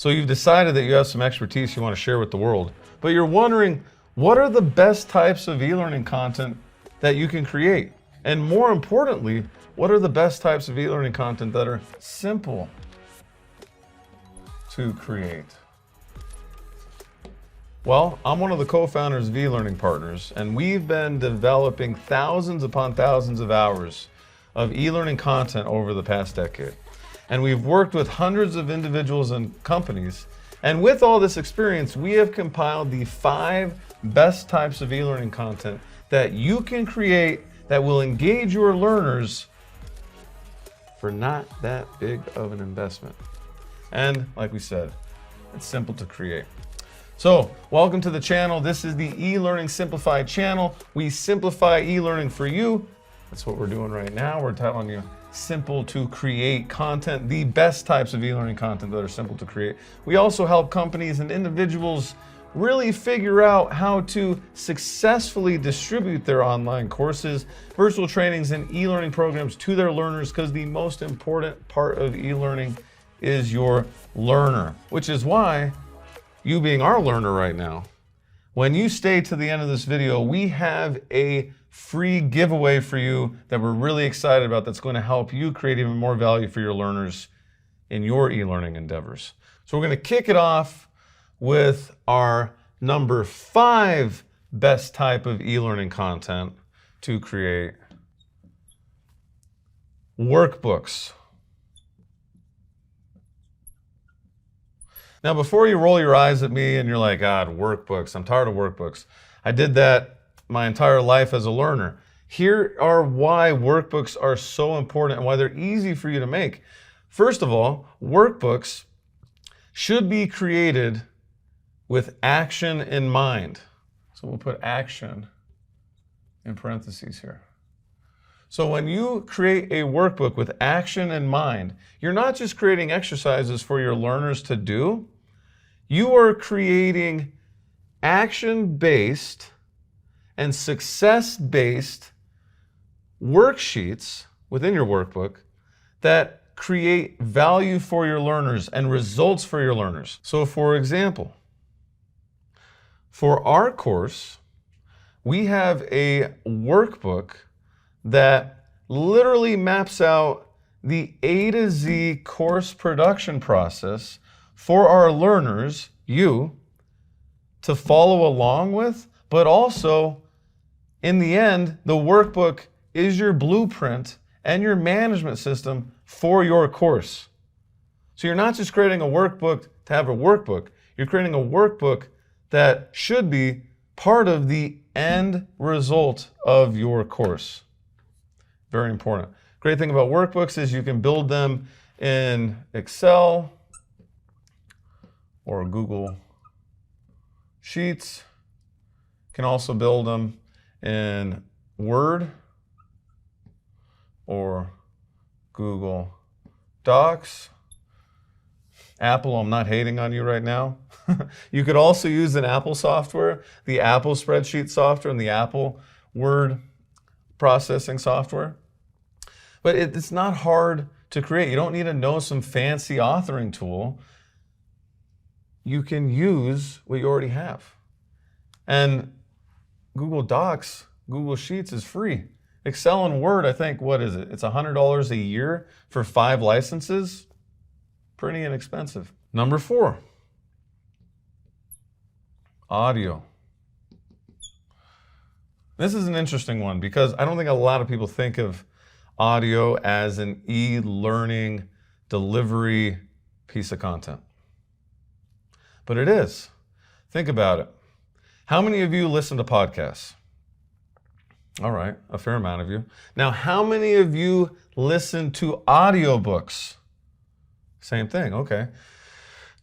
So you've decided that you have some expertise you want to share with the world, but you're wondering, what are the best types of e-learning content that you can create? And more importantly, what are the best types of e-learning content that are simple to create? Well, I'm one of the co-founders of eLearning Partners, and we've been developing thousands upon thousands of hours of e-learning content over the past decade. And we've worked with hundreds of individuals and companies. And with all this experience, we have compiled the 5 best types of e-learning content that you can create that will engage your learners for not that big of an investment. And like we said, it's simple to create. So welcome to the channel. This is the eLearning Simplified channel. We simplify e-learning for you. That's what we're doing right now. We're telling you simple to create content, the best types of e-learning content that are simple to create. We also help companies and individuals really figure out how to successfully distribute their online courses, virtual trainings, and e-learning programs to their learners, because the most important part of e-learning is your learner, which is why you being our learner right now, when you stay to the end of this video, we have a free giveaway for you that we're really excited about that's going to help you create even more value for your learners in your e-learning endeavors. So we're going to kick it off with our number 5 best type of e-learning content to create: workbooks. Now, before you roll your eyes at me and you're like, God, workbooks, I'm tired of workbooks. I did that my entire life as a learner. Here are why workbooks are so important and why they're easy for you to make. First of all, workbooks should be created with action in mind. So we'll put action in parentheses here. So when you create a workbook with action in mind, you're not just creating exercises for your learners to do. You are creating action-based and success-based worksheets within your workbook that create value for your learners and results for your learners. So for example, for our course, we have a workbook that literally maps out the A to Z course production process for our learners, you, to follow along with, but also, in the end, the workbook is your blueprint and your management system for your course. So you're not just creating a workbook to have a workbook, you're creating a workbook that should be part of the end result of your course. Very important. Great thing about workbooks is you can build them in Excel or Google Sheets. You can also build them in Word or Google Docs. Apple, I'm not hating on you right now. You could also use an Apple software, the Apple spreadsheet software and the Apple Word processing software. But it's not hard to create. You don't need to know some fancy authoring tool. You can use what you already have. And Google Docs, Google Sheets is free. Excel and Word, I think, what is it? It's $100 a year for 5 licenses. Pretty inexpensive. Number 4, audio. This is an interesting one because I don't think a lot of people think of audio as an e-learning delivery piece of content. But it is. Think about it. How many of you listen to podcasts? All right, a fair amount of you. Now, how many of you listen to audiobooks? Same thing, okay.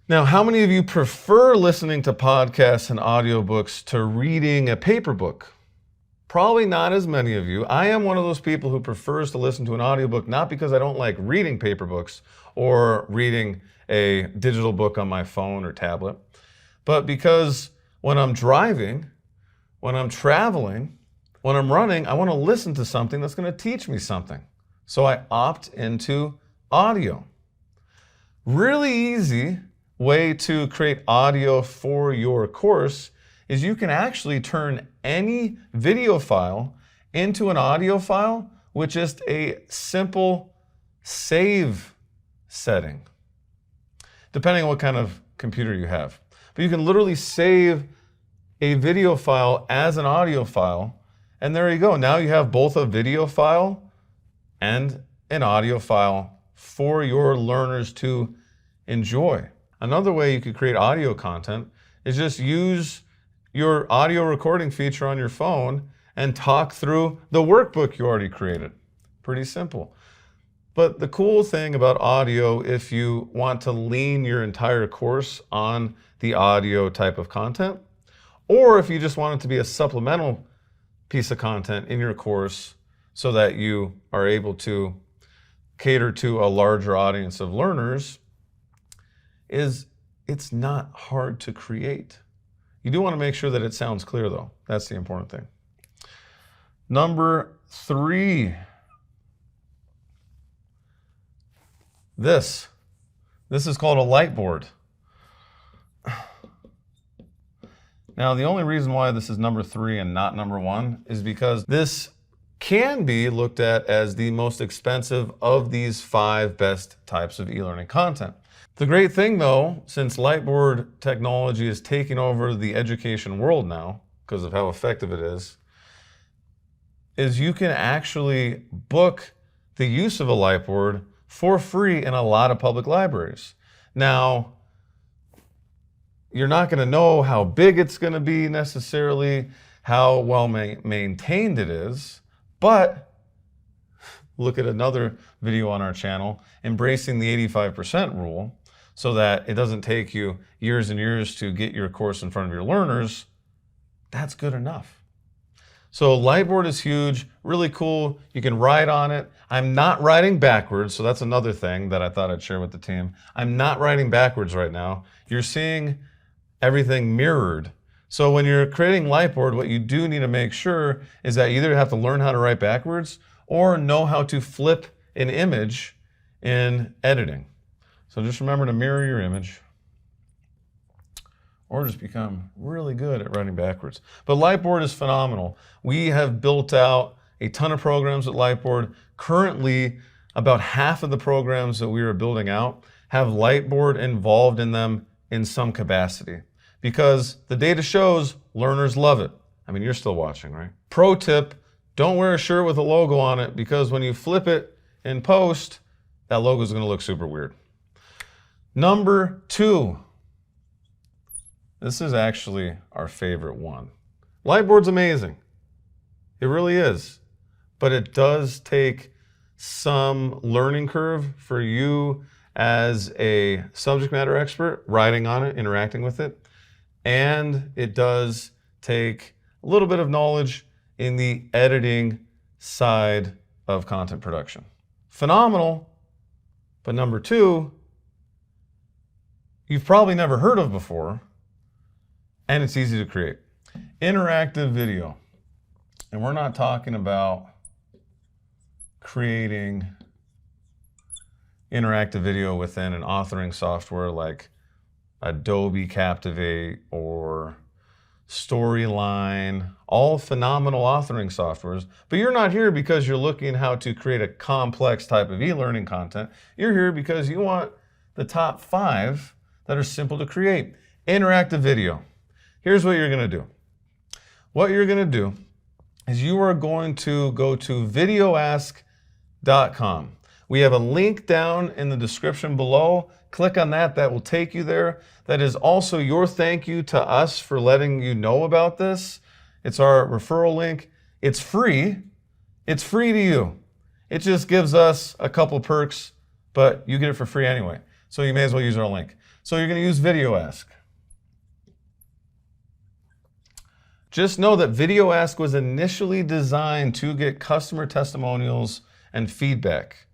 Now, how many of you prefer listening to podcasts and audiobooks to reading a paper book? Probably not as many of you. I am one of those people who prefers to listen to an audiobook, not because I don't like reading paper books or reading a digital book on my phone or tablet, but because when I'm driving, when I'm traveling, when I'm running, I want to listen to something that's going to teach me something. So I opt into audio. Really easy, way to create audio for your course is you can actually turn any video file into an audio file with just a simple save setting, depending on what kind of computer you have. But you can literally save a video file as an audio file, and there you go. Now you have both a video file and an audio file for your learners to enjoy. Another way you could create audio content is just use your audio recording feature on your phone and talk through the workbook you already created. Pretty simple. But the cool thing about audio, if you want to lean your entire course on the audio type of content, or if you just want it to be a supplemental piece of content in your course so that you are able to cater to a larger audience of learners, is it's not hard to create. You do want to make sure that it sounds clear though. That's the important thing. Number 3. This is called a light board. Now, the only reason why this is number 3 and not number 1 is because this can be looked at as the most expensive of these 5 best types of e-learning content. The great thing though, since Lightboard technology is taking over the education world now, because of how effective it is you can actually book the use of a Lightboard for free in a lot of public libraries. Now, you're not going to know how big it's going to be necessarily, how well maintained it is, but look at another video on our channel, embracing the 85% rule, so that it doesn't take you years and years to get your course in front of your learners. That's good enough. So Lightboard is huge, really cool. You can write on it. I'm not writing backwards, so that's another thing that I thought I'd share with the team. I'm not writing backwards right now. You're seeing everything mirrored. So when you're creating Lightboard, what you do need to make sure is that you either have to learn how to write backwards or know how to flip an image in editing. So just remember to mirror your image, or just become really good at writing backwards. But Lightboard is phenomenal. We have built out a ton of programs with Lightboard. Currently, about half of the programs that we are building out have Lightboard involved in them in some capacity, because the data shows learners love it. I mean, you're still watching, right? Pro tip, don't wear a shirt with a logo on it, because when you flip it in post, that logo is going to look super weird. Number 2. This is actually our favorite one. Lightboard's amazing. It really is. But it does take some learning curve for you as a subject matter expert, writing on it, interacting with it. And it does take a little bit of knowledge in the editing side of content production. Phenomenal. But number 2, you've probably never heard of before, and it's easy to create. Interactive video. And we're not talking about creating interactive video within an authoring software like Adobe Captivate or Storyline, all phenomenal authoring softwares. But you're not here because you're looking how to create a complex type of e-learning content. You're here because you want the top 5 that are simple to create. Interactive video. Here's what you're going to do. What you're going to do is you are going to go to videoask.com. We have a link down in the description below. Click on that. That will take you there. That is also your thank you to us for letting you know about this. It's our referral link. It's free. It's free to you. It just gives us a couple perks, but you get it for free anyway. So you may as well use our link. So you're going to use VideoAsk. Just know that VideoAsk was initially designed to get customer testimonials and feedback.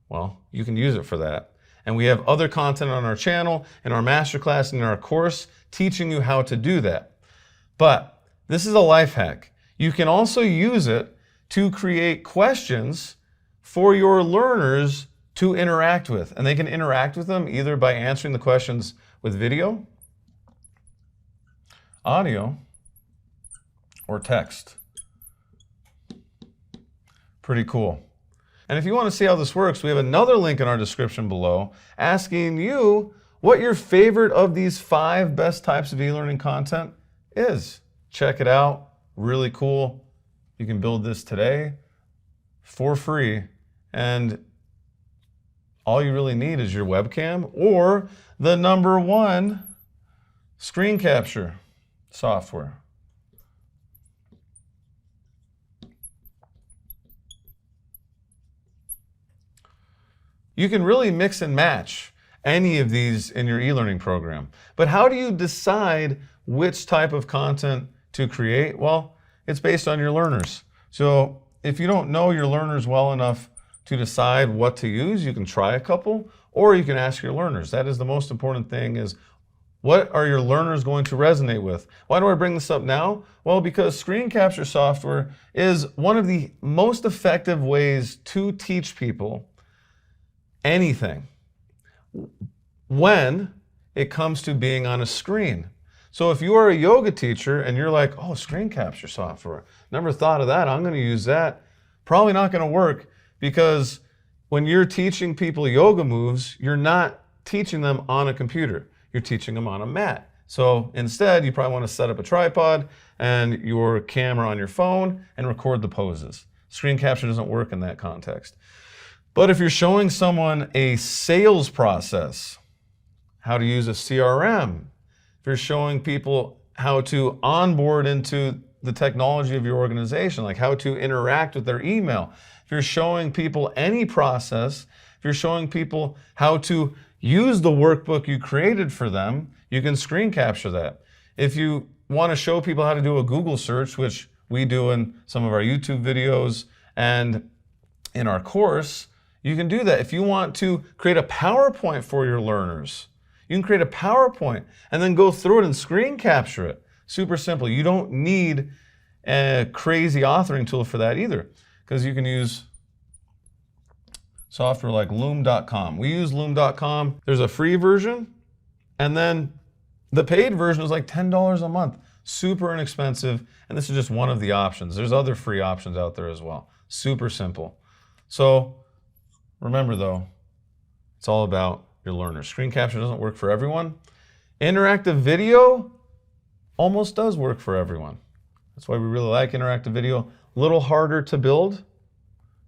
Well, you can use it for that. And we have other content on our channel, in our MasterClass, and in our course, teaching you how to do that. But this is a life hack. You can also use it to create questions for your learners to interact with. And they can interact with them either by answering the questions with video, audio, or text. Pretty cool. And if you want to see how this works, we have another link in our description below asking you what your favorite of these 5 best types of e-learning content is. Check it out. Really cool. You can build this today for free, and all you really need is your webcam or the #1 screen capture software. You can really mix and match any of these in your e-learning program. But how do you decide which type of content to create? Well, it's based on your learners. So if you don't know your learners well enough to decide what to use, you can try a couple, or you can ask your learners. That is the most important thing, is what are your learners going to resonate with? Why do I bring this up now? Well, because screen capture software is one of the most effective ways to teach people anything when it comes to being on a screen. So if you are a yoga teacher and you're like, oh, screen capture software, never thought of that, I'm going to use that. Probably not going to work, because when you're teaching people yoga moves, you're not teaching them on a computer. You're teaching them on a mat. So instead, you probably want to set up a tripod and your camera on your phone and record the poses. Screen capture doesn't work in that context. But if you're showing someone a sales process, how to use a CRM, if you're showing people how to onboard into the technology of your organization, like how to interact with their email, if you're showing people any process, if you're showing people how to use the workbook you created for them, you can screen capture that. If you want to show people how to do a Google search, which we do in some of our YouTube videos and in our course, you can do that. If you want to create a PowerPoint for your learners, you can create a PowerPoint and then go through it and screen capture it. Super simple. You don't need a crazy authoring tool for that either, because you can use software like loom.com. We use loom.com. There's a free version, and then the paid version is like $10 a month. Super inexpensive, and this is just one of the options. There's other free options out there as well. Super simple. So remember though, it's all about your learners. Screen capture doesn't work for everyone. Interactive video almost does work for everyone. That's why we really like interactive video. A little harder to build.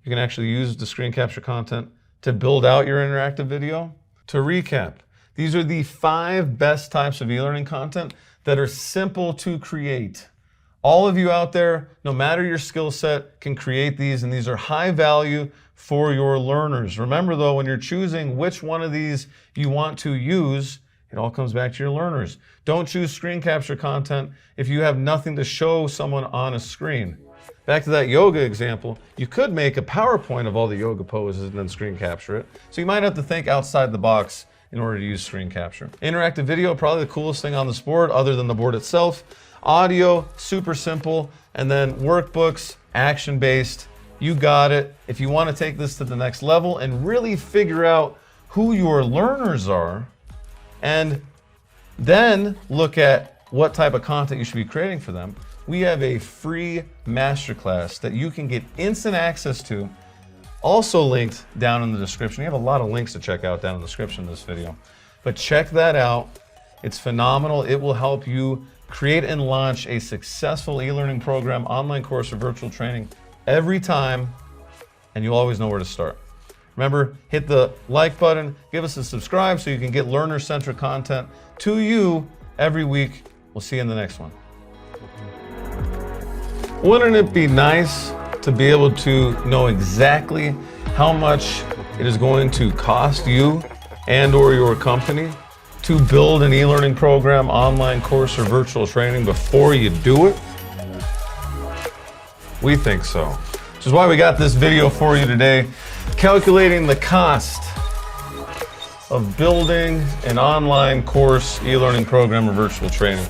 You can actually use the screen capture content to build out your interactive video. To recap, these are the 5 best types of e-learning content that are simple to create. All of you out there, no matter your skill set, can create these, and these are high value for your learners. Remember though, when you're choosing which one of these you want to use, it all comes back to your learners. Don't choose screen capture content if you have nothing to show someone on a screen. Back to that yoga example, you could make a PowerPoint of all the yoga poses and then screen capture it. So you might have to think outside the box in order to use screen capture. Interactive video, probably the coolest thing on this board other than the board itself. Audio, super simple. And then workbooks, action-based. You got it. If you want to take this to the next level and really figure out who your learners are, and then look at what type of content you should be creating for them, we have a free masterclass that you can get instant access to, also linked down in the description. We have a lot of links to check out down in the description of this video. But check that out. It's phenomenal. It will help you create and launch a successful e-learning program, online course, or virtual training every time, and you'll always know where to start. Remember, hit the like button, give us a subscribe so you can get learner-centric content to you every week. We'll see you in the next one. Wouldn't it be nice to be able to know exactly how much it is going to cost you and or your company to build an e-learning program, online course, or virtual training before you do it? We think so. Which is why we got this video for you today, calculating the cost of building an online course, e-learning program, or virtual training.